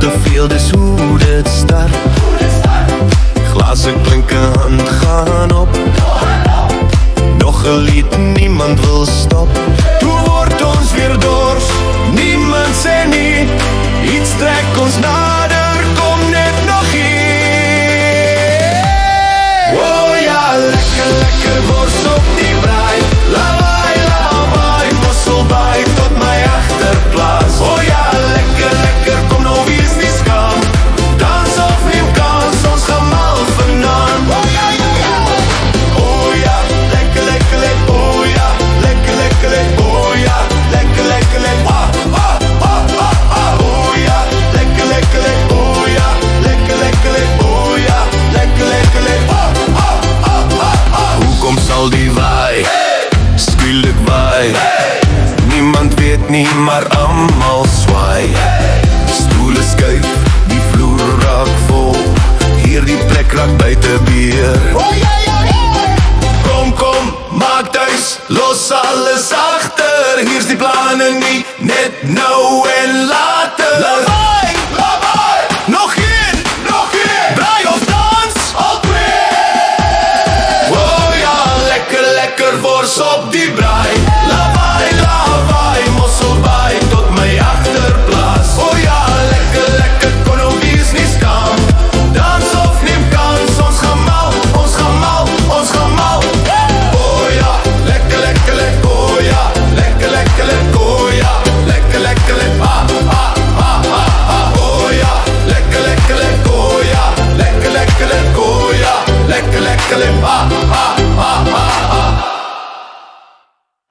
te veel, dis hoe dit start. Glase klink en hand gaan op. Nog 'n lied, niemand wil stop. Toe word ons weer dors, niemand sê nie. Iets trek ons nader, kom net nog hier. Oh ja, lekker, lekker wors op die braai. Lawaai, lawaai, mosselbaai tot my agterplaas. Oh ja, lekker, lekker, kom nou wees nie skaam. Dans of neem kans, ons gaan mal vanaand. Oh ja, ja, ja. Oh ja, lekker, lekker, lekker. Oh ja, lekker, lekker, lekker. Oh ja, lekker, lekker, lekker. Ah, ah, ah, ah, ah. Oh ja, lekker, lekker, lekker. Oh ja, lekker, lekker, lekker. Oh ja, lekker, lekker, lekker. Ah, ah, ah, ah, ah. Hoekom sal die waai? Skielik waai. Niemand weet nie, maar almal swaai. Stoele skuif, die vloer raak vol. Hierdie plek raak buite beheer. Oh ja, ja, ja. Kom, kom, maak thuis, los alles agter. Hier's die planne nie, net nou